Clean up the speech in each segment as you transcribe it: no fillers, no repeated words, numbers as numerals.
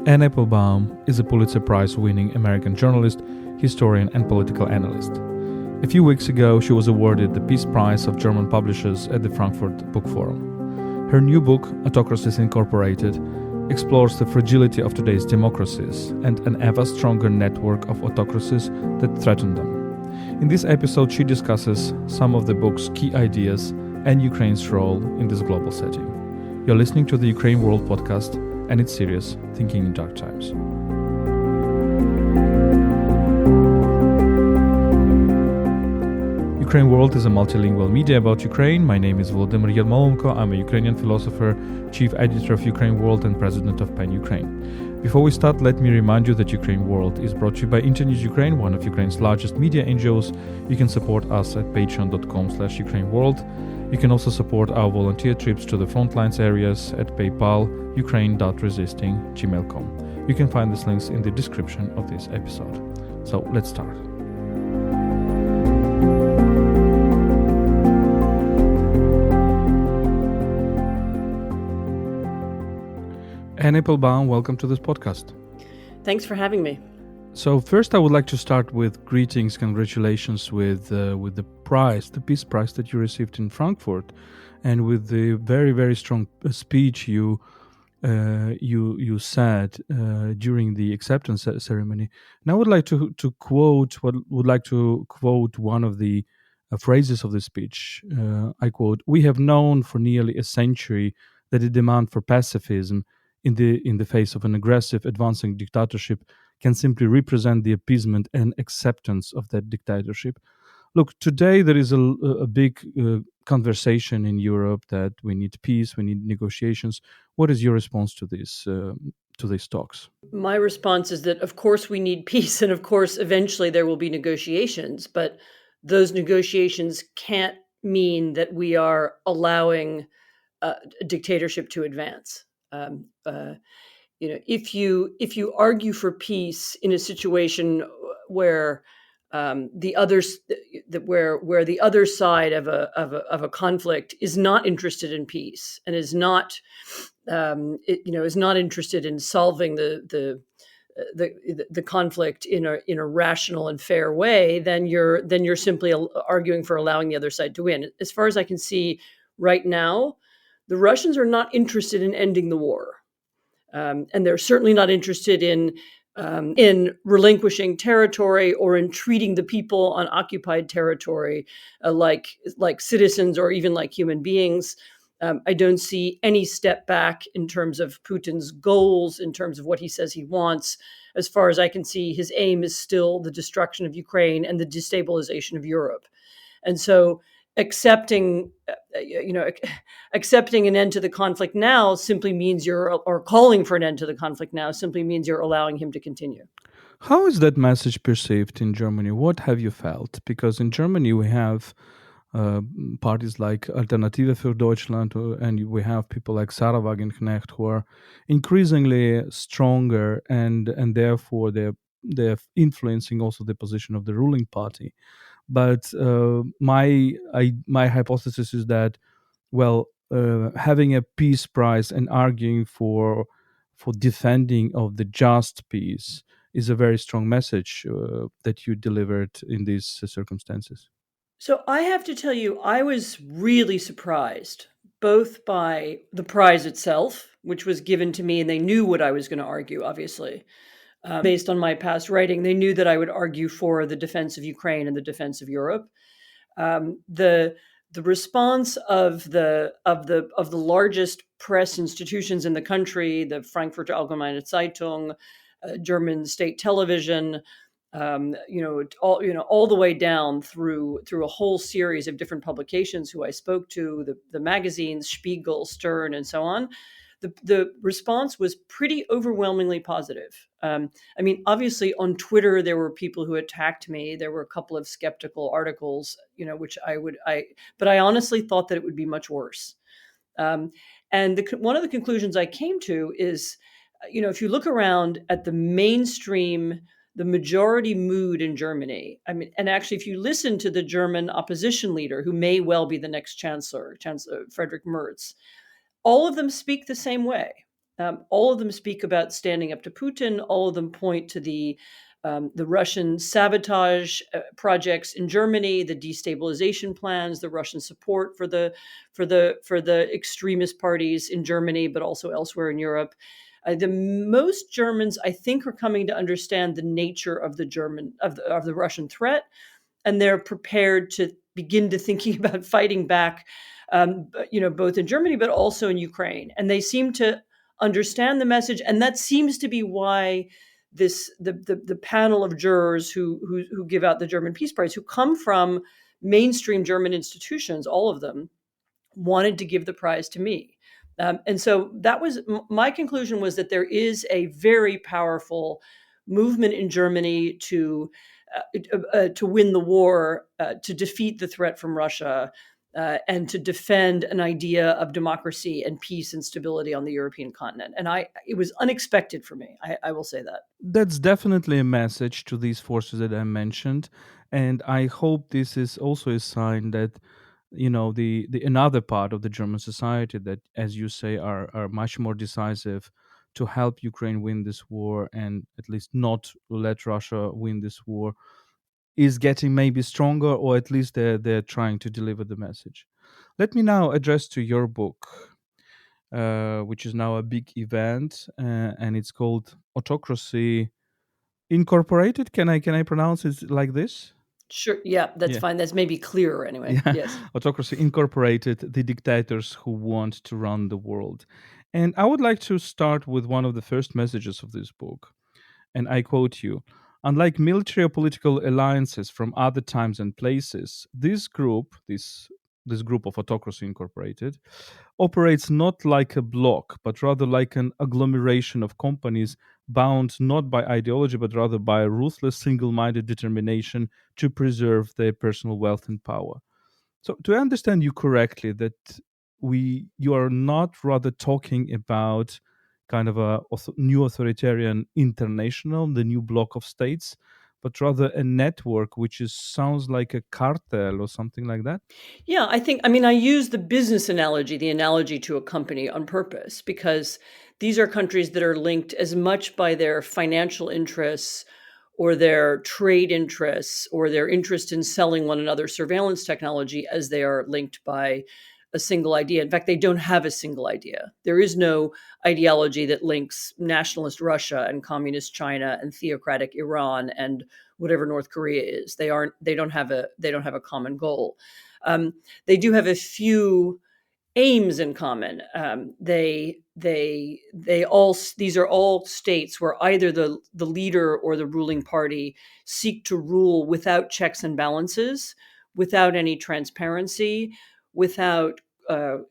Anne Applebaum is a Pulitzer Prize-winning American journalist, historian, and political analyst. A few weeks ago, she was awarded the Peace Prize of German publishers at the Frankfurt Book Forum. Her new book, Autocracies Incorporated, explores the fragility of today's democracies and an ever stronger network of autocracies that threaten them. In this episode, she discusses some of the book's key ideas and Ukraine's role in this global setting. You're listening to the UkraineWorld podcast and its series, Thinking in Dark Times. UkraineWorld is a multilingual media about Ukraine. My name is Volodymyr Yermolenko. I'm a Ukrainian philosopher, chief editor of UkraineWorld, and president of PEN Ukraine. Before we start, let me remind you that UkraineWorld is brought to you by Internews Ukraine, one of Ukraine's largest media NGOs. You can support us at patreon.com/UkraineWorld. You can also support our volunteer trips to the frontlines areas at PayPal, ukraine.resisting@gmail.com. You can find these links in the description of this episode. So let's start. Anne Applebaum, welcome to this podcast. Thanks for having me. So first, I would like to start with greetings, congratulations with the prize, the Peace Prize that you received in Frankfurt, and with the very, very strong speech you said during the acceptance ceremony. And I would like to quote one of the phrases of the speech. I quote: "We have known for nearly a century that the demand for pacifism in the face of an aggressive, advancing dictatorship can simply represent the appeasement and acceptance of that dictatorship." Look, today there is a big conversation in Europe that we need peace, we need negotiations. What is your response to these talks? My response is that, of course, we need peace, and of course, eventually there will be negotiations, but those negotiations can't mean that we are allowing a dictatorship to advance. If you argue for peace in a situation where the other side of a conflict is not interested in peace and is not interested in solving the conflict in a rational and fair way, then you're simply arguing for allowing the other side to win. As far as I can see right now, the Russians are not interested in ending the war, and they're certainly not interested in relinquishing territory or in treating the people on occupied territory like citizens or even like human beings. I don't see any step back in terms of Putin's goals, in terms of what he says he wants. As far as I can see, his aim is still the destruction of Ukraine and the destabilization of Europe. And so accepting an end to the conflict now simply means or calling for an end to the conflict now simply means you're allowing him to continue. How is that message perceived in Germany? What have you felt? Because in Germany we have parties like Alternative für Deutschland, and we have people like Sarah Wagenknecht who are increasingly stronger, and therefore they're influencing also the position of the ruling party. But my hypothesis is that, having a peace prize and arguing for defending of the just peace is a very strong message that you delivered in these circumstances. So I have to tell you, I was really surprised both by the prize itself, which was given to me, and they knew what I was going to argue, obviously. Based on my past writing, they knew that I would argue for the defense of Ukraine and the defense of Europe. The response of the largest press institutions in the country, the Frankfurt Allgemeine Zeitung, German state television, all the way down through a whole series of different publications who I spoke to, the magazines, Spiegel, Stern, and so on. The response was pretty overwhelmingly positive. Obviously on Twitter, there were people who attacked me. There were a couple of skeptical articles, but I honestly thought that it would be much worse. And one of the conclusions I came to is, if you look around at the mainstream, the majority mood in Germany, and actually, if you listen to the German opposition leader, who may well be the next Chancellor Friedrich Merz, all of them speak the same way. All of them speak about standing up to Putin. All of them point to the Russian sabotage projects in Germany, the destabilization plans, the Russian support for the extremist parties in Germany, but also elsewhere in Europe. The most Germans, I think, are coming to understand the nature of the Russian threat, and they're prepared to begin to thinking about fighting back, both in Germany but also in Ukraine. And they seem to understand the message, and that seems to be why the panel of jurors who give out the German Peace Prize, who come from mainstream German institutions, all of them wanted to give the prize to me. And so that was my conclusion, was that there is a very powerful movement in Germany to win the war, to defeat the threat from Russia, and to defend an idea of democracy and peace and stability on the European continent. And it was unexpected for me. I will say that. That's definitely a message to these forces that I mentioned, and I hope this is also a sign that the another part of the German society that, as you say, are much more decisive to help Ukraine win this war and at least not let Russia win this war, is getting maybe stronger, or at least they're trying to deliver the message. Let me now address to your book, which is now a big event, and it's called Autocracy Incorporated. Can I pronounce it like this? Sure. Yeah, that's Yeah. fine. That's maybe clearer anyway. Yeah. Yes. Autocracy Incorporated, the dictators who want to run the world. And I would like to start with one of the first messages of this book. And I quote you: unlike military or political alliances from other times and places, this group of Autocracy Incorporated operates not like a bloc, but rather like an agglomeration of companies bound not by ideology, but rather by a ruthless, single minded determination to preserve their personal wealth and power. So, do I understand you correctly that you are not rather talking about kind of a new authoritarian international, the new bloc of states, but rather a network which sounds like a cartel or something like that? Yeah, I use the business analogy, the analogy to a company, on purpose, because these are countries that are linked as much by their financial interests or their trade interests or their interest in selling one another surveillance technology as they are linked by a single idea. In fact, they don't have a single idea. There is no ideology that links nationalist Russia and communist China and theocratic Iran and whatever North Korea is. They don't have a common goal. Um, they do have a few aims in common. These are all states where either the leader or the ruling party seek to rule without checks and balances, without any transparency, without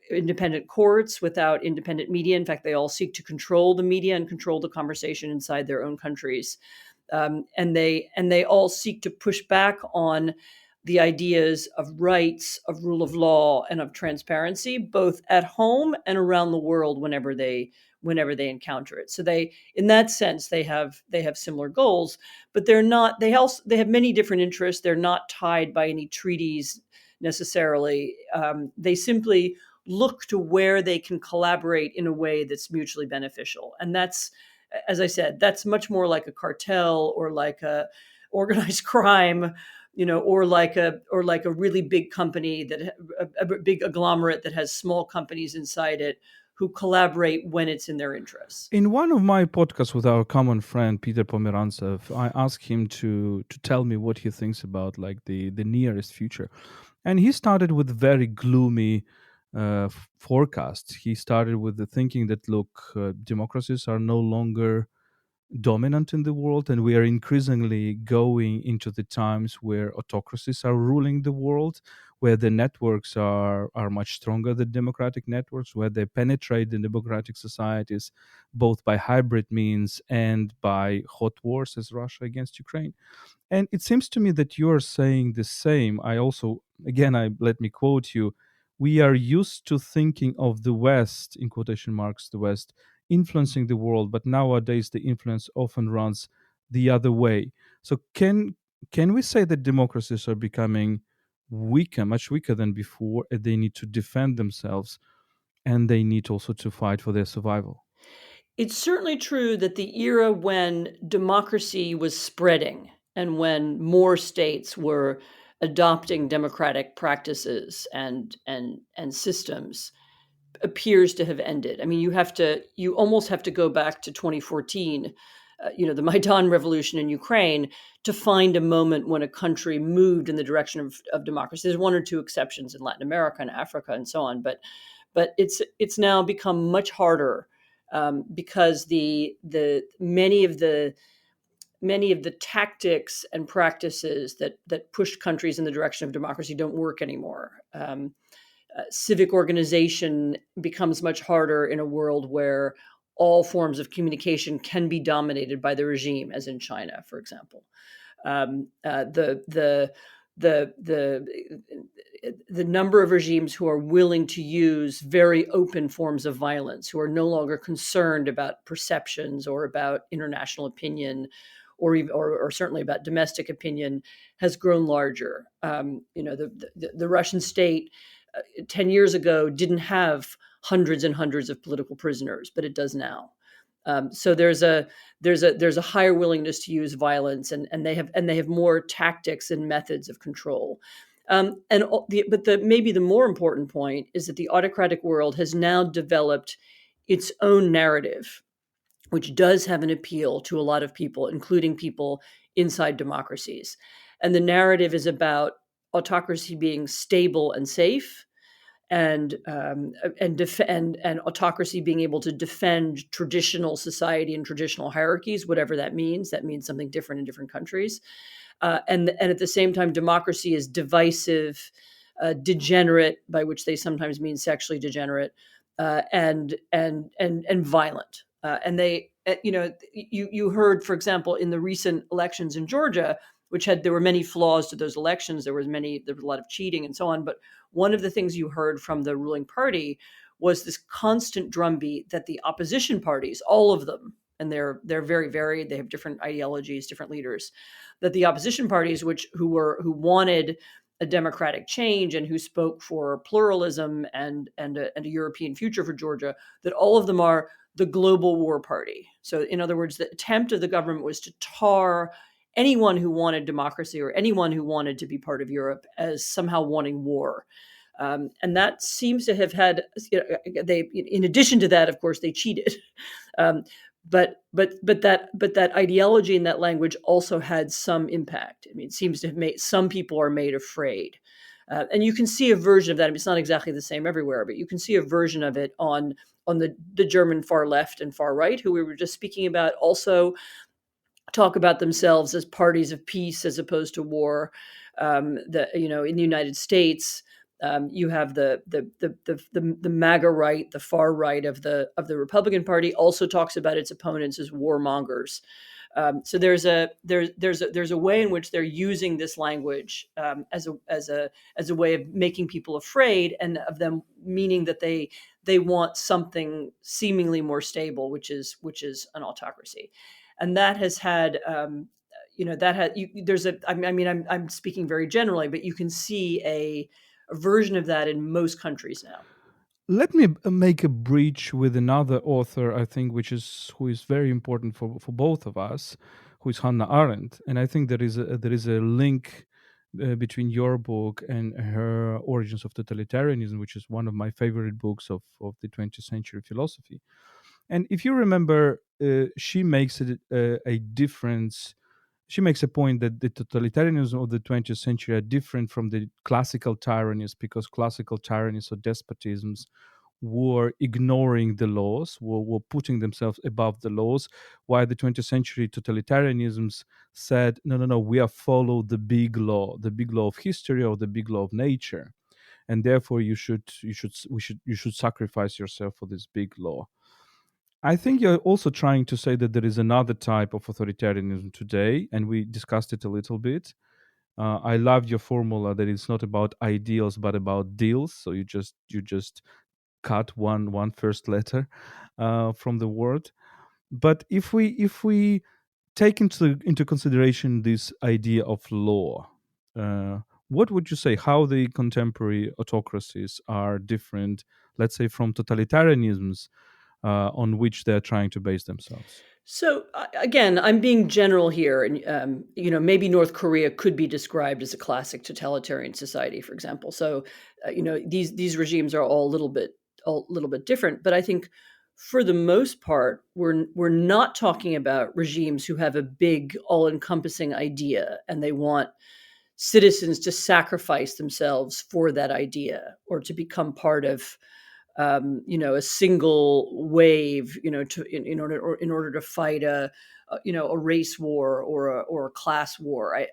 independent courts, without independent media. In fact, they all seek to control the media and control the conversation inside their own countries. And they all seek to push back on the ideas of rights, of rule of law, and of transparency, both at home and around the world whenever they encounter it. So in that sense, they have similar goals, but they're not. They have many different interests. They're not tied by any treaties necessarily. They simply look to where they can collaborate in a way that's mutually beneficial, and that's, as I said, that's much more like a cartel or like a organized crime, or like a really big company a big agglomerate that has small companies inside it who collaborate when it's in their interests. In one of my podcasts with our common friend Peter Pomerantsev, I asked him to tell me what he thinks about like the nearest future, and he started with very gloomy forecasts. He started with the thinking that look, democracies are no longer dominant in the world, and we are increasingly going into the times where autocracies are ruling the world, where the networks are much stronger than democratic networks, where they penetrate the democratic societies both by hybrid means and by hot wars as Russia against Ukraine. And it seems to me that you are saying the same. I also, again, I let me quote you: we are used to thinking of the West, in quotation marks, the West, influencing the world, but nowadays the influence often runs the other way. So can we say that democracies are becoming weaker, much weaker than before, and they need to defend themselves, and they need also to fight for their survival? It's certainly true that the era when democracy was spreading and when more states were adopting democratic practices and systems appears to have ended. I mean, you almost have to go back to 2014, the Maidan revolution in Ukraine, to find a moment when a country moved in the direction of democracy. There's one or two exceptions in Latin America and Africa and so on, but it's now become much harder, because the many of the tactics and practices that pushed countries in the direction of democracy don't work anymore. Civic organization becomes much harder in a world where all forms of communication can be dominated by the regime, as in China, for example. The number of regimes who are willing to use very open forms of violence, who are no longer concerned about perceptions or about international opinion, or certainly about domestic opinion, has grown larger. The Russian state 10 years ago didn't have hundreds and hundreds of political prisoners, but it does now. So there's a higher willingness to use violence, and they have more tactics and methods of control. Maybe the more important point is that the autocratic world has now developed its own narrative, which does have an appeal to a lot of people, including people inside democracies. And the narrative is about autocracy being stable and safe, and autocracy being able to defend traditional society and traditional hierarchies, whatever that means. That means something different in different countries. And at the same time, democracy is divisive, degenerate, by which they sometimes mean sexually degenerate, and violent. You heard, for example, in the recent elections in Georgia, there were many flaws to those elections. There was a lot of cheating and so on. But one of the things you heard from the ruling party was this constant drumbeat that the opposition parties, all of them, and they're very varied, they have different ideologies, different leaders, that the opposition parties, who wanted a democratic change and who spoke for pluralism and a European future for Georgia, that all of them are the global war party. So, in other words, the attempt of the government was to tar anyone who wanted democracy or anyone who wanted to be part of Europe as somehow wanting war. And that seems to have had, in addition to that, of course, they cheated. But that ideology and that language also had some impact. I mean, it seems to have made some people are made afraid. And you can see a version of that. I mean, it's not exactly the same everywhere, but you can see a version of it on the German far left and far right, who we were just speaking about, also talk about themselves as parties of peace as opposed to war. In the United States, you have the MAGA right, the far right of the Republican Party, also talks about its opponents as warmongers. So there's a way in which they're using this language as a way of making people afraid, and of them meaning that they want something seemingly more stable, which is an autocracy. And that has had I'm speaking very generally, but you can see a version of that in most countries now. Let me make a bridge with another author, I think, who is very important for both of us, who is Hannah Arendt, and I think there is a link between your book and her Origins of Totalitarianism, which is one of my favorite books of the 20th century philosophy. And if you remember, she makes a difference. She makes a point that the totalitarianism of the 20th century are different from the classical tyrannies, because classical tyrannies or despotisms were ignoring the laws, were putting themselves above the laws, while the 20th century totalitarianisms said, no, we are follow the big law of history or the big law of nature, and therefore you should sacrifice yourself for this big law. I think you're also trying to say that there is another type of authoritarianism today, and we discussed it a little bit. I loved your formula that it's not about ideals but about deals. So you just cut one first letter from the word. But if we take into consideration this idea of law, what would you say? How the contemporary autocracies are different, let's say, from totalitarianisms? on which they're trying to base themselves. So again, I'm being general here, and maybe North Korea could be described as a classic totalitarian society, for example. So these regimes are all a little bit different, but I think for the most part, we're not talking about regimes who have a big, all-encompassing idea and they want citizens to sacrifice themselves for that idea or to become part of a single wave, in order to fight a race war or a class war.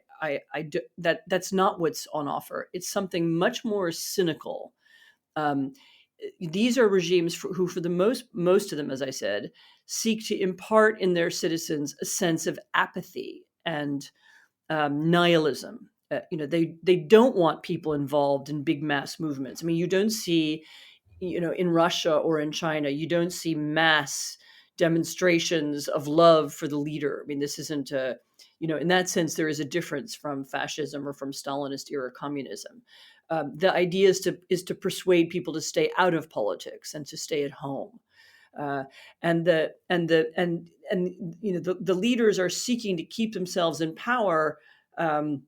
That's not what's on offer. It's something much more cynical. Um, these are regimes who, for the most of them, as I said, seek to impart in their citizens a sense of apathy and nihilism. They don't want people involved in big mass movements. I mean, you don't see in Russia or in China, you don't see mass demonstrations of love for the leader. I mean, this isn't in that sense, there is a difference from fascism or from Stalinist era communism. The idea is to persuade people to stay out of politics and to stay at home. Uh, and the leaders are seeking to keep themselves in power, um,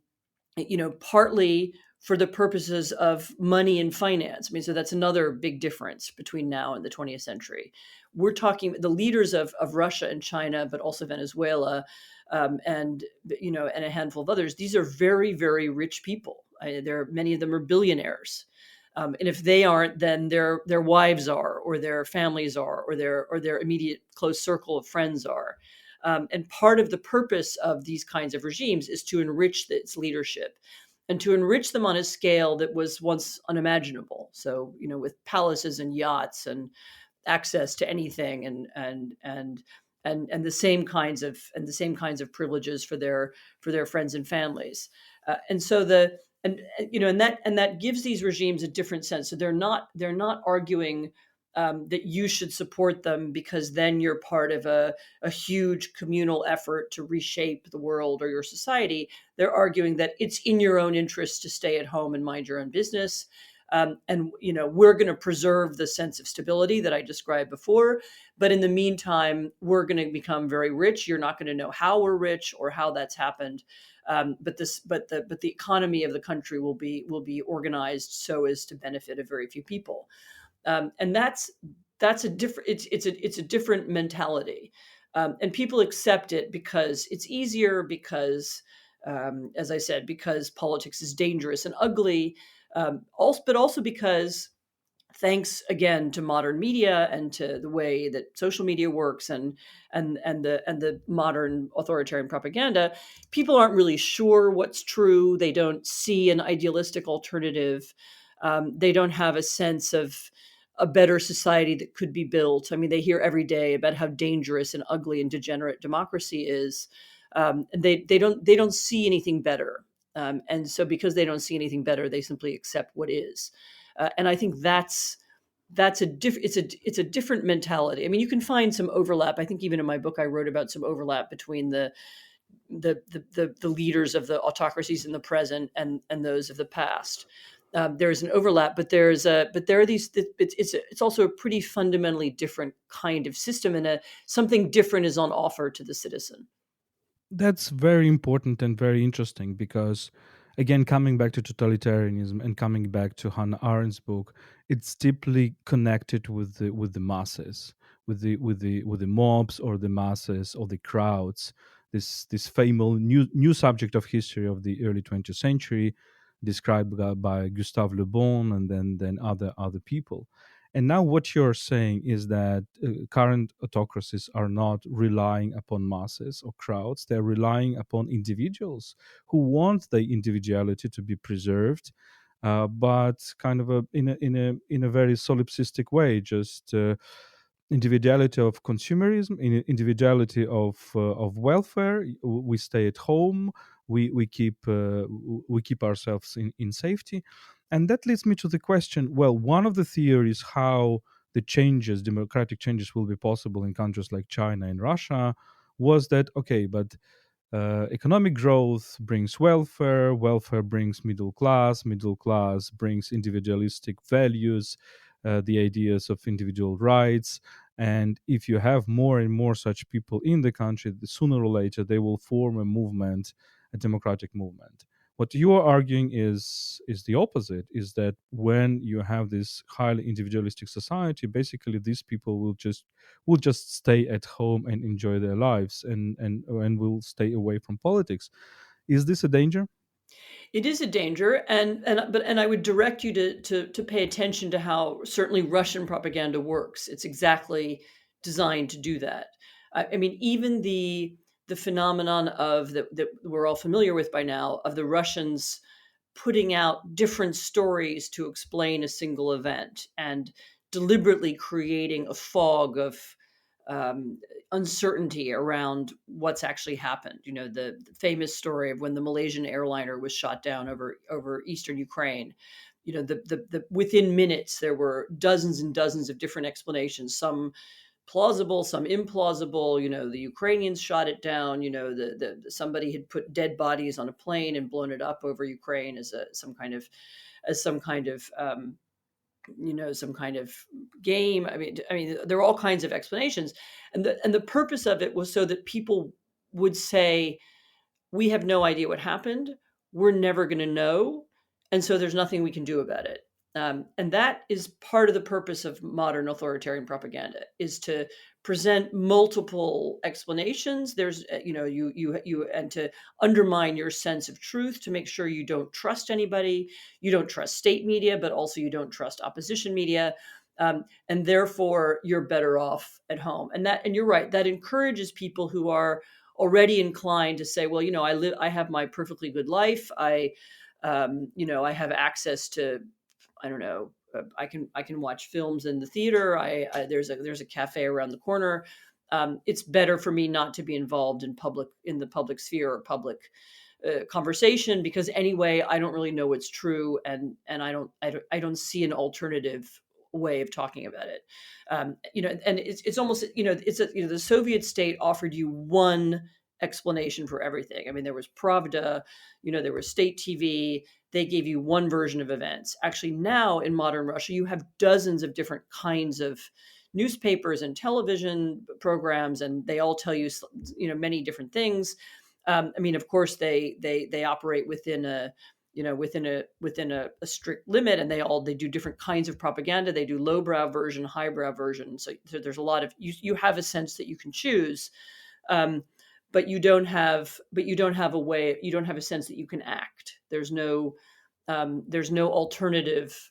partly for the purposes of money and finance. I mean, so that's another big difference between now and the 20th century. We're talking the leaders of Russia and China, but also Venezuela, and and a handful of others. These are very, very rich people. Many of them are billionaires. And if they aren't, then their wives are, or their families are, or their immediate close circle of friends are. And part of the purpose of these kinds of regimes is to enrich its leadership and to enrich them on a scale that was once unimaginable. So, with palaces and yachts and access to anything and the same kinds of privileges for their friends and families. And so the and that gives these regimes a different sense. So they're not arguing that you should support them because then you're part of a huge communal effort to reshape the world or your society. They're arguing that it's in your own interest to stay at home and mind your own business. And we're going to preserve the sense of stability that I described before, but in the meantime, we're going to become very rich. You're not going to know how we're rich or how that's happened. But the economy of the country will be organized so as to benefit a very few people. And that's a different it's a different mentality, and people accept it because it's easier, because as I said, because politics is dangerous and ugly, but also because, thanks again to modern media and to the way that social media works and the modern authoritarian propaganda, people aren't really sure what's true. They don't see an idealistic alternative. They don't have a sense of a better society that could be built. I mean, they hear every day about how dangerous and ugly and degenerate democracy is, and they don't see anything better. And so, because they don't see anything better, they simply accept what is. And I think it's a different mentality. I mean, you can find some overlap. I think even in my book, I wrote about some overlap between the leaders of the autocracies in the present and those of the past. There's an overlap, but there are these. It's also a pretty fundamentally different kind of system, and something different is on offer to the citizen. That's very important and very interesting because, again, coming back to totalitarianism and coming back to Hannah Arendt's book, it's deeply connected with the masses, with the mobs or the masses or the crowds. This famous new subject of history of the early 20th century, described by Gustave Le Bon and then other people. And now, what you're saying is that current autocracies are not relying upon masses or crowds; they're relying upon individuals who want their individuality to be preserved, but kind of in a very solipsistic way, just individuality of consumerism, individuality of welfare. We stay at home. We keep ourselves in safety, and that leads me to the question. Well, one of the theories how democratic changes, will be possible in countries like China and Russia was that, okay, but economic growth brings welfare, welfare brings middle class brings individualistic values, the ideas of individual rights, And if you have more and more such people in the country, sooner or later they will form a movement, a democratic movement. What you are arguing is the opposite, is that when you have this highly individualistic society, basically these people will just stay at home and enjoy their lives, and will stay away from politics. Is this a danger? It is a danger, and I would direct you to pay attention to how certainly Russian propaganda works. It's exactly designed to do that. I mean, even the phenomenon of that we're all familiar with by now, of the Russians putting out different stories to explain a single event and deliberately creating a fog of um, uncertainty around what's actually happened. You know, the famous story of when the Malaysian airliner was shot down over eastern Ukraine. You know, the within minutes there were dozens and dozens of different explanations. Some plausible, some implausible. You know, the Ukrainians shot it down. You know, the somebody had put dead bodies on a plane and blown it up over Ukraine as some kind of some kind of game. I mean, there are all kinds of explanations, and the purpose of it was so that people would say, we have no idea what happened. We're never going to know. And so there's nothing we can do about it. And that is part of the purpose of modern authoritarian propaganda, is to present multiple explanations. There's, and to undermine your sense of truth, to make sure you don't trust anybody. You don't trust state media, but also you don't trust opposition media. And therefore you're better off at home. And you're right, that encourages people who are already inclined to say, well, I have my perfectly good life. I have access to, I don't know, I can watch films in the theater. There's a cafe around the corner. It's better for me not to be involved in the public sphere or public conversation, because anyway, I don't really know what's true, and I don't see an alternative way of talking about it. And it's almost, the Soviet state offered you one explanation for everything. I mean, there was Pravda, there was state TV. They gave you one version of events. Actually, now in modern Russia, you have dozens of different kinds of newspapers and television programs, and they all tell you, many different things. I mean, of course, they operate within a strict limit, and they do different kinds of propaganda. They do lowbrow version, highbrow version. So there's a lot of, you have a sense that you can choose, but you don't have a sense that you can act. There's no alternative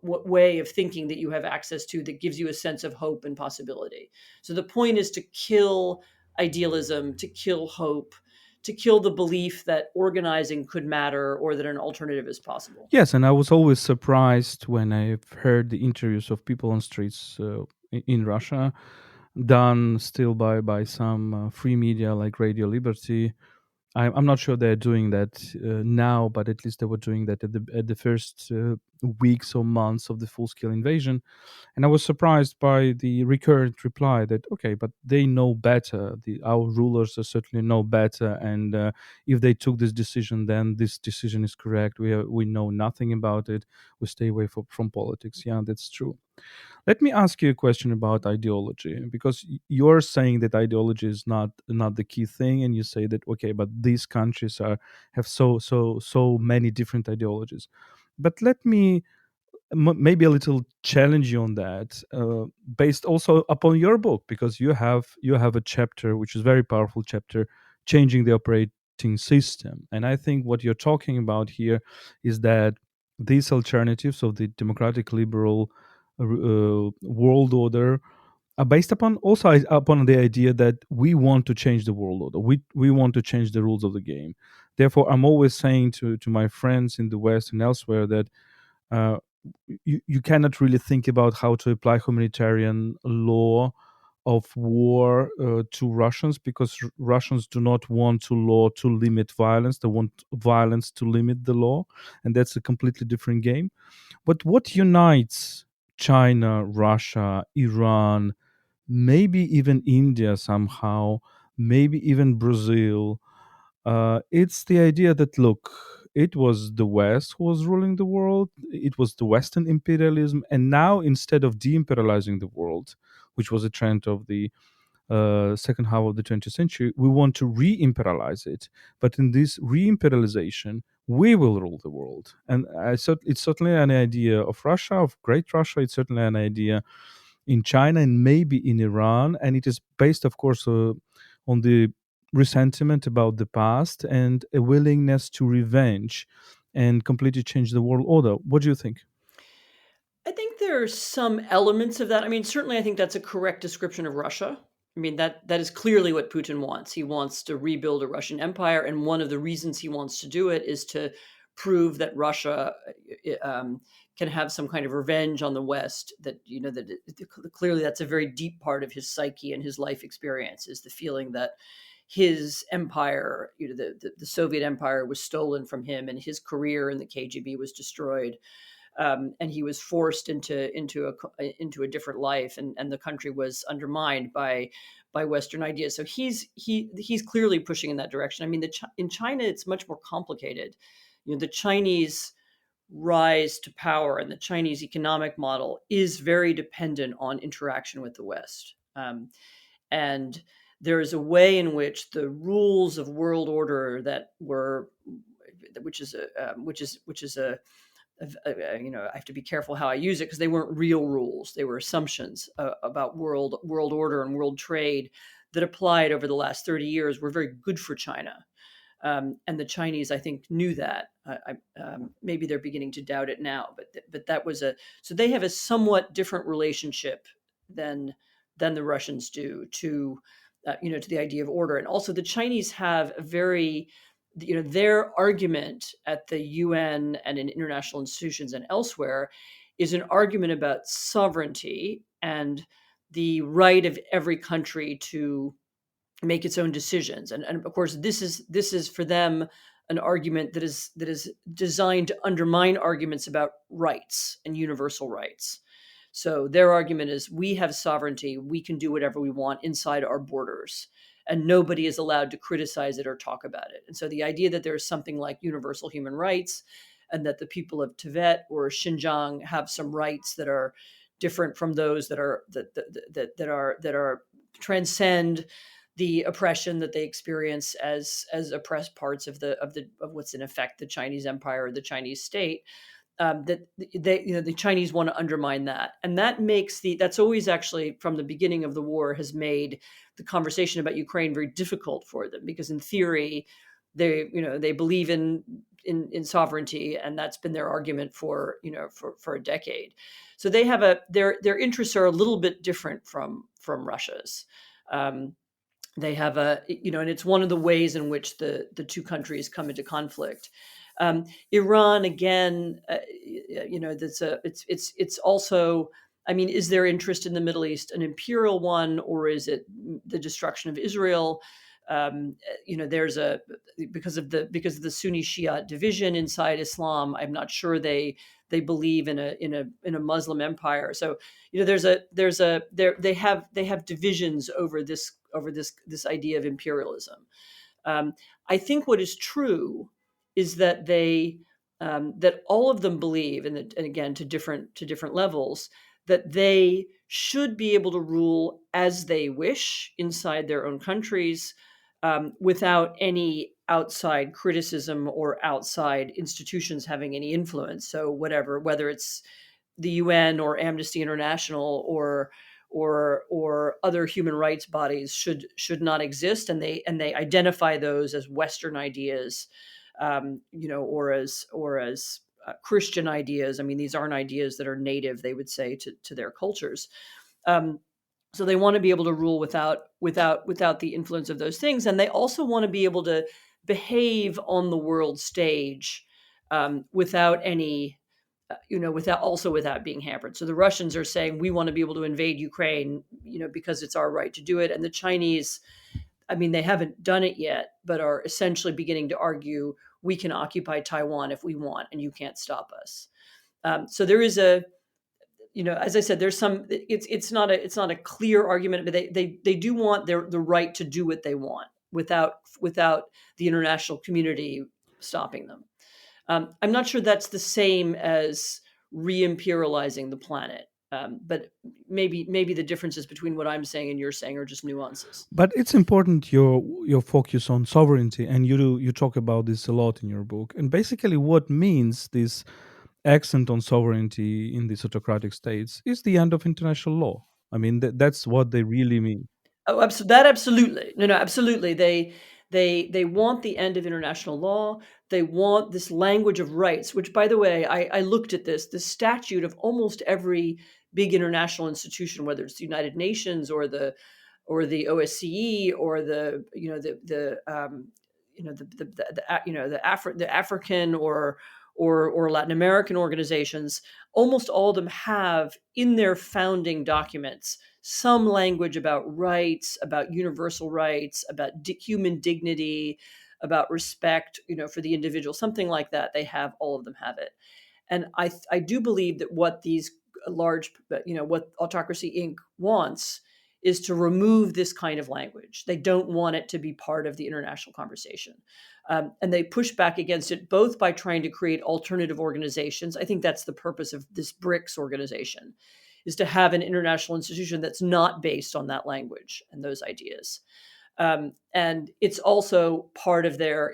way of thinking that you have access to that gives you a sense of hope and possibility. So the point is to kill idealism, to kill hope, to kill the belief that organizing could matter or that an alternative is possible. Yes, and I was always surprised when I've heard the interviews of people on streets in Russia, done still by some free media like Radio Liberty. I'm not sure they're doing that now, but at least they were doing that at the first weeks or months of the full-scale invasion. And I was surprised by the recurrent reply that, okay, but they know better. Our rulers certainly know better. And if they took this decision, then this decision is correct. We know nothing about it. We stay away from politics. Yeah, that's true. Let me ask you a question about ideology, because you're saying that ideology is not the key thing, and you say that, okay, but these countries have so many different ideologies. But let me maybe a little challenge you on that, based also upon your book, because you have a chapter which is a very powerful chapter, changing the operating system. And I think what you're talking about here is that these alternatives of the democratic liberal world order are based upon the idea that we want to change the world order. We want to change the rules of the game. Therefore, I'm always saying to my friends in the West and elsewhere that uh, you cannot really think about how to apply humanitarian law of war to Russians, because Russians do not want to law to limit violence. They want violence to limit the law, and that's a completely different game. But what unites China, Russia, Iran, maybe even India somehow, maybe even Brazil, it's the idea that, look, it was the West who was ruling the world, it was the Western imperialism, and now instead of de-imperializing the world, which was a trend of the second half of the 20th century. We want to re-imperialize it, but in this re-imperialization, we will rule the world. And it's certainly an idea of Russia, of Great Russia. It's certainly an idea in China and maybe in Iran, and it is based, of course, on the resentment about the past and a willingness to revenge and completely change the world order. What do you think? I think there are some elements of that. I mean, certainly, I think that's a correct description of Russia. I mean, that is clearly what Putin wants. He wants to rebuild a Russian empire, and one of the reasons he wants to do it is to prove that Russia can have some kind of revenge on the West. That clearly that's a very deep part of his psyche and his life experience, is the feeling that his empire, the Soviet empire, was stolen from him, and his career in the KGB was destroyed. And he was forced into a different life, and the country was undermined by Western ideas. So he's clearly pushing in that direction. I mean, in China, it's much more complicated. The Chinese rise to power and the Chinese economic model is very dependent on interaction with the West, and there is a way in which the rules of world order which is a I have to be careful how I use it, because they weren't real rules. They were assumptions about world order and world trade that applied over the last 30 years were very good for China. And the Chinese, I think, knew that. Maybe they're beginning to doubt it now, but that was so they have a somewhat different relationship than the Russians do to the idea of order. And also the Chinese have a very their argument at the UN and in international institutions and elsewhere is an argument about sovereignty and the right of every country to make its own decisions. And of course, this is for them an argument that is designed to undermine arguments about rights and universal rights. So their argument is, we have sovereignty, we can do whatever we want inside our borders, and nobody is allowed to criticize it or talk about it. And so the idea that there's something like universal human rights, and that the people of Tibet or Xinjiang have some rights that are different from those that are transcend the oppression that they experience as oppressed parts of what's in effect the Chinese empire or the Chinese state, that the Chinese want to undermine that. And that's always, actually, from the beginning of the war, has made the conversation about Ukraine very difficult for them, because in theory they believe in sovereignty, and that's been their argument for a decade. So they have their interests are a little bit different from Russia's. They have and it's one of the ways in which the two countries come into conflict. Iran, again, it's also, I mean, is their interest in the Middle East an imperial one, or is it the destruction of Israel? There's because of the Sunni Shia division inside Islam. I'm not sure they believe in a Muslim empire. So they have divisions over this idea of imperialism. I think what is true is that that all of them believe, and again to different levels, that they should be able to rule as they wish inside their own countries, without any outside criticism or outside institutions having any influence. So whether it's the UN or Amnesty International or other human rights bodies should not exist, and they identify those as Western ideas, or as Christian ideas. I mean, these aren't ideas that are native, they would say, to their cultures. So they want to be able to rule without the influence of those things, and they also want to be able to behave on the world stage, without any, without being hampered. So the Russians are saying, we want to be able to invade Ukraine, because it's our right to do it, and the Chinese, I mean, they haven't done it yet, but are essentially beginning to argue, we can occupy Taiwan if we want, and you can't stop us. So there is as I said, there's some. It's not a clear argument, but they do want the right to do what they want without the international community stopping them. I'm not sure that's the same as re-imperializing the planet. But maybe the differences between what I'm saying and you're saying are just nuances. But it's important your focus on sovereignty, and you talk about this a lot in your book. And basically, what means this accent on sovereignty in these autocratic states is the end of international law. I mean, that's what they really mean. Oh, that absolutely. No, absolutely. They want the end of international law. They want this language of rights, which, by the way, I looked at the statute of almost every big international institution, whether it's the United Nations or the OSCE or the African or Latin American organizations. Almost all of them have in their founding documents some language about rights, about universal rights, about human dignity, about respect, for the individual, something like that. All of them have it. And I do believe that what these large, what Autocracy Inc. wants is to remove this kind of language. They don't want it to be part of the international conversation. And they push back against it both by trying to create alternative organizations. I think that's the purpose of this BRICS organization, is to have an international institution that's not based on that language and those ideas. And it's also part of their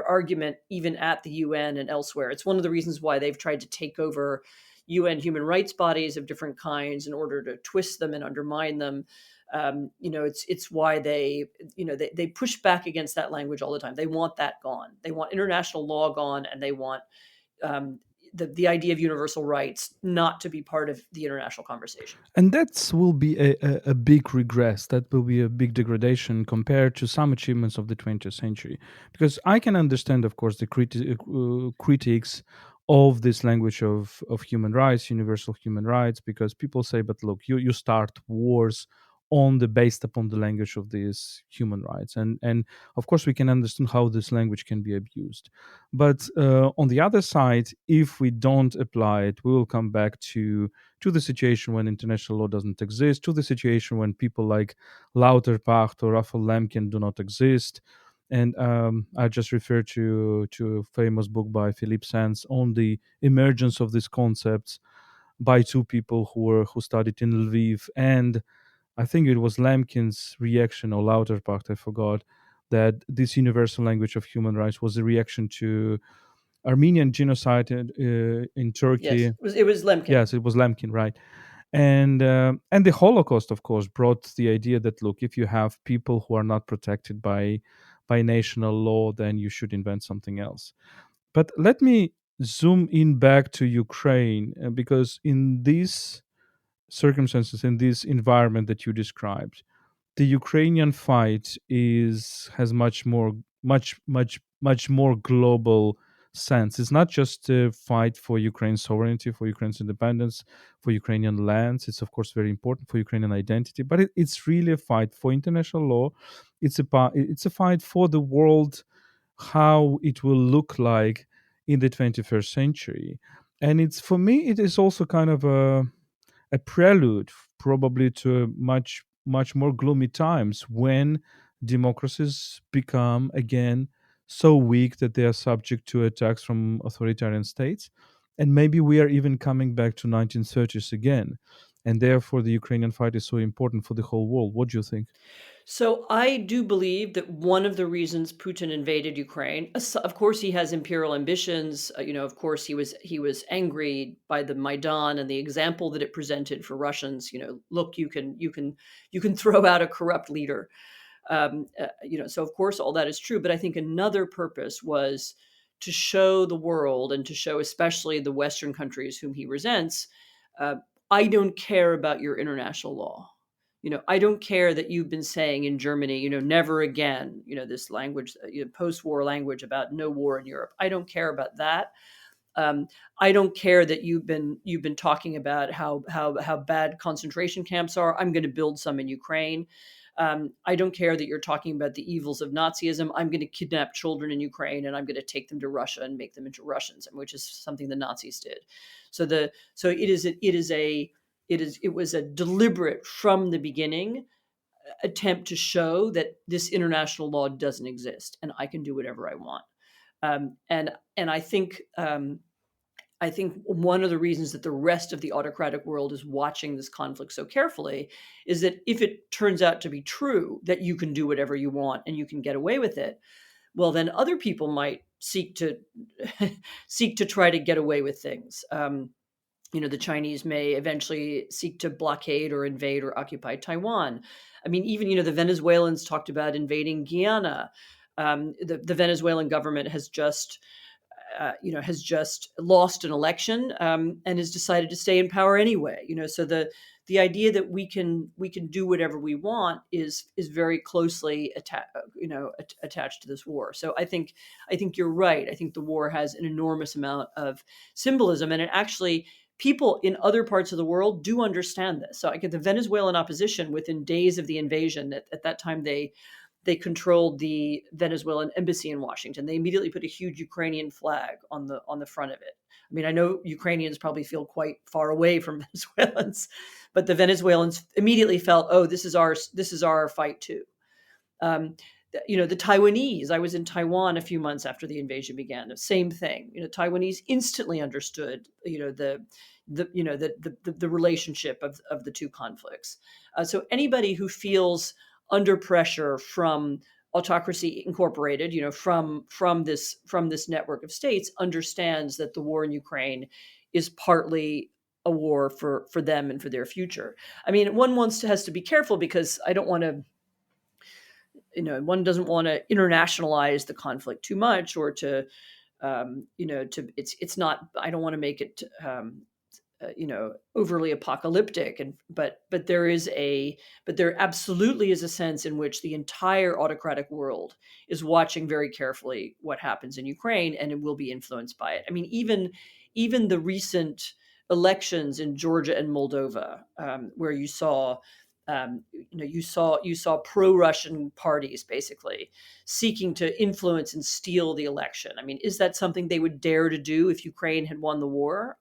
argument, even at the UN and elsewhere. It's one of the reasons why they've tried to take over UN human rights bodies of different kinds in order to twist them and undermine them. It's why they push back against that language all the time. They want that gone. They want international law gone, and they want um, the idea of universal rights not to be part of the international conversation. And that will be a big regress. That will be a big degradation compared to some achievements of the 20th century. Because I can understand, of course, the critics of this language of human rights, universal human rights, because people say, but look, you start wars based upon the language of these human rights. And of course, we can understand how this language can be abused. But on the other side, if we don't apply it, we will come back to the situation when international law doesn't exist, to the situation when people like Lauterpacht or Raphael Lemkin do not exist. And I just refer to a famous book by Philippe Sands on the emergence of these concepts by two people who studied in Lviv. And I think it was Lemkin's reaction, or Lauterpacht, I forgot, that this universal language of human rights was a reaction to Armenian genocide in Turkey. Yes, it was Lemkin. Yes, it was Lemkin, right? And the Holocaust, of course, brought the idea that, look, if you have people who are not protected by national law, then you should invent something else. But let me zoom in back to Ukraine, because in these circumstances, in this environment that you described, the Ukrainian fight has much more global sense. It's not just a fight for Ukraine's sovereignty, for Ukraine's independence, for Ukrainian lands. It's of course very important for Ukrainian identity, but it's really a fight for international law. It's a fight for the world, how it will look like in the 21st century. And it's, for me, it is also kind of a prelude probably to much more gloomy times when democracies become again so weak that they are subject to attacks from authoritarian states, and maybe we are even coming back to 1930s again, and therefore the Ukrainian fight is so important for the whole world. What do you think? So I do believe that one of the reasons Putin invaded Ukraine, of course, he has imperial ambitions. Of course, he was angry by the Maidan and the example that it presented for Russians. Look, you can throw out a corrupt leader. So of course, all that is true. But I think another purpose was to show the world and to show especially the Western countries whom he resents, uh, I don't care about your international law. I don't care that you've been saying in Germany, never again, this language, post-war language about no war in Europe. I don't care about that. I don't care that you've been talking about how bad concentration camps are. I'm going to build some in Ukraine. I don't care that you're talking about the evils of Nazism. I'm going to kidnap children in Ukraine and I'm going to take them to Russia and make them into Russians, which is something the Nazis did. It was a deliberate, from the beginning, attempt to show that this international law doesn't exist and I can do whatever I want. And I think one of the reasons that the rest of the autocratic world is watching this conflict so carefully is that if it turns out to be true that you can do whatever you want and you can get away with it, well, then other people might seek to seek to try to get away with things. The Chinese may eventually seek to blockade or invade or occupy Taiwan. I mean, even the Venezuelans talked about invading Guyana. The Venezuelan government has just lost an election, and has decided to stay in power anyway. So the idea that we can do whatever we want is very closely attached to this war. So I think you're right. I think the war has an enormous amount of symbolism, and it actually, people in other parts of the world do understand this. So I get the Venezuelan opposition within days of the invasion. At that time, they controlled the Venezuelan embassy in Washington. They immediately put a huge Ukrainian flag on the front of it. I mean, I know Ukrainians probably feel quite far away from Venezuelans, but the Venezuelans immediately felt, oh, this is our fight too. The Taiwanese. I was in Taiwan a few months after the invasion began. The same thing. Taiwanese instantly understood the relationship of the two conflicts. So anybody who feels under pressure from Autocracy Incorporated, from this network of states, understands that the war in Ukraine is partly a war for them and for their future. I mean, one has to be careful, because I don't want to, one doesn't want to internationalize the conflict too much, or to, it's not, I don't want to make it, overly apocalyptic, but there absolutely is a sense in which the entire autocratic world is watching very carefully what happens in Ukraine, and it will be influenced by it. I mean, even the recent elections in Georgia and Moldova, where you saw pro-Russian parties basically seeking to influence and steal the election. I mean, is that something they would dare to do if Ukraine had won the war?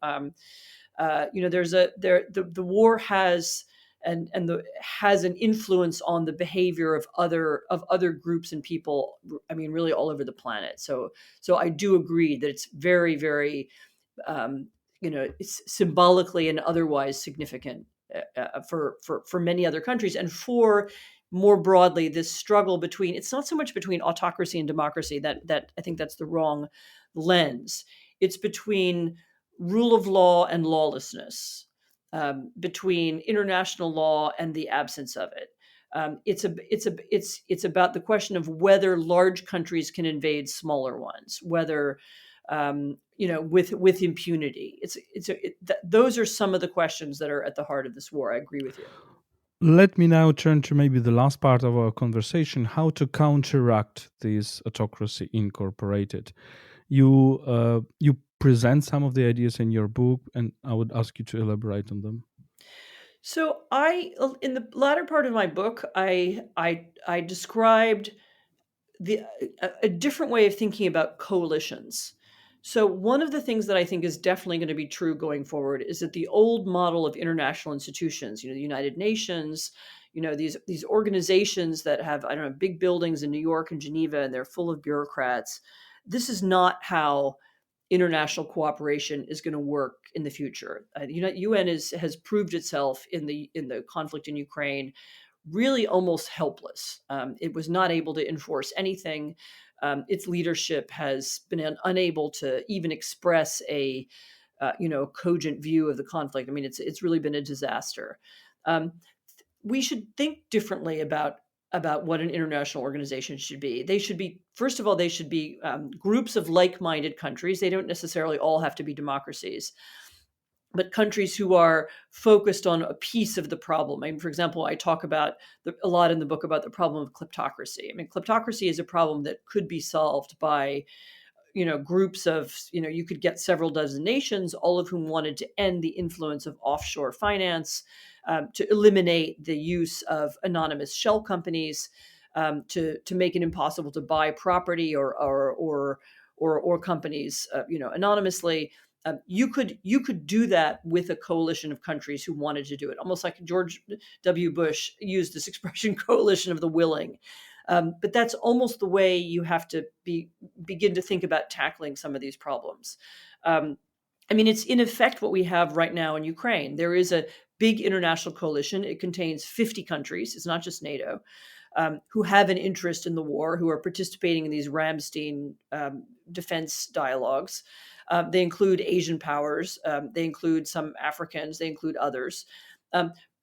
The war has has an influence on the behavior of other groups and people. I mean, really all over the planet. So I do agree that it's very, very, it's symbolically and otherwise significant for many other countries, and for more broadly this struggle between. It's not so much between autocracy and democracy. That I think that's the wrong lens. It's between rule of law and lawlessness, between international law and the absence of it. It's about the question of whether large countries can invade smaller ones, whether with impunity. Those are some of the questions that are at the heart of this war. I agree with you. Let me now turn to maybe the last part of our conversation: how to counteract this Autocracy Incorporated. You present some of the ideas in your book, and I would ask you to elaborate on them. So in the latter part of my book, I described a different way of thinking about coalitions. So one of the things that I think is definitely going to be true going forward is that the old model of international institutions, the United Nations, these organizations that have, I don't know, big buildings in New York and Geneva, and they're full of bureaucrats. This is not how international cooperation is going to work in the future. UN has proved itself in the conflict in Ukraine really almost helpless. It was not able to enforce anything. Its leadership has been unable to even express a cogent view of the conflict. I mean, it's really been a disaster. We should think differently about what an international organization should be. They should be, first of all, groups of like-minded countries. They don't necessarily all have to be democracies, but countries who are focused on a piece of the problem. I mean, for example, I talk about a lot in the book about the problem of kleptocracy. I mean, kleptocracy is a problem that could be solved by, groups of, you could get several dozen nations, all of whom wanted to end the influence of offshore finance, to eliminate the use of anonymous shell companies, to make it impossible to buy property or companies, anonymously. You could do that with a coalition of countries who wanted to do it, almost like George W. Bush used this expression, coalition of the willing. But that's almost the way you have to begin to think about tackling some of these problems. I mean, it's in effect what we have right now in Ukraine. There is a big international coalition. It contains 50 countries. It's not just NATO, who have an interest in the war, who are participating in these Ramstein defense dialogues. They include Asian powers. They include some Africans. They include others.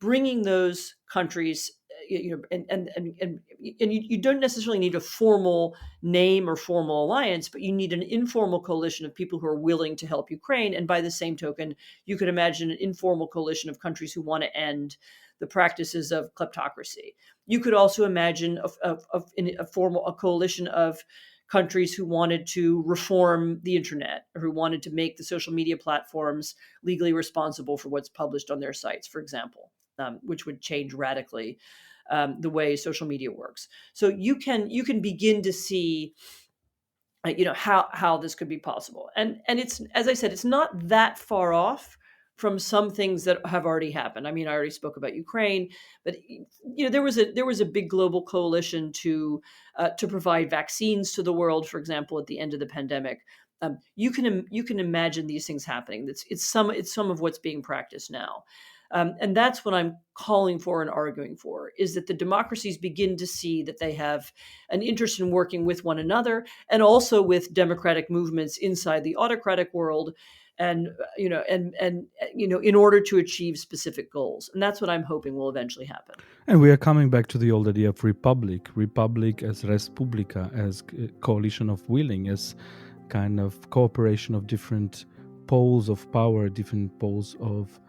Bringing those countries, and you don't necessarily need a formal name or formal alliance, but you need an informal coalition of people who are willing to help Ukraine. And by the same token, you could imagine an informal coalition of countries who want to end the practices of kleptocracy. You could also imagine a coalition of countries who wanted to reform the internet, or who wanted to make the social media platforms legally responsible for what's published on their sites, for example, which would change radically the way social media works. So you can begin to see how this could be possible. And it's, as I said, it's not that far off from some things that have already happened. I mean, I already spoke about Ukraine, but there was a big global coalition to provide vaccines to the world, for example, at the end of the pandemic. You can imagine these things happening. It's some of what's being practiced now. And that's what I'm calling for and arguing for, is that the democracies begin to see that they have an interest in working with one another, and also with democratic movements inside the autocratic world, and in order to achieve specific goals. And that's what I'm hoping will eventually happen. And we are coming back to the old idea of republic as res publica, as coalition of willing, as kind of cooperation of different poles of power, different poles of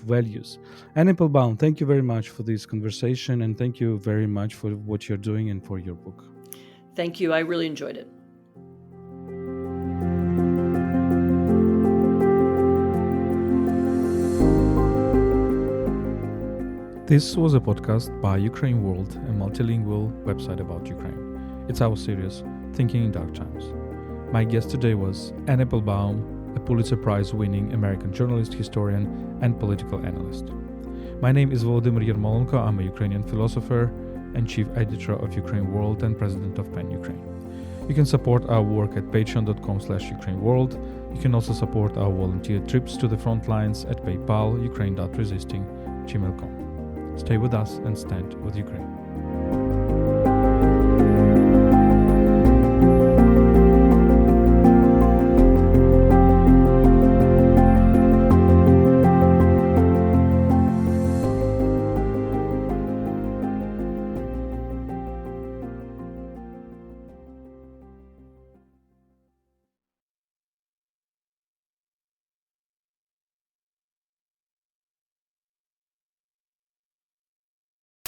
values. Anne Applebaum, thank you very much for this conversation, and thank you very much for what you're doing and for your book. Thank you. I really enjoyed it. This was a podcast by UkraineWorld, a multilingual website about Ukraine. It's our series, Thinking in Dark Times. My guest today was Anne Applebaum, a Pulitzer Prize-winning American journalist, historian, and political analyst. My name is Volodymyr Yermolenko. I'm a Ukrainian philosopher and chief editor of UkraineWorld and president of PEN Ukraine. You can support our work at patreon.com/UkraineWorld. You can also support our volunteer trips to the front lines at PayPal, ukraine.resisting@gmail.com. Stay with us and stand with Ukraine.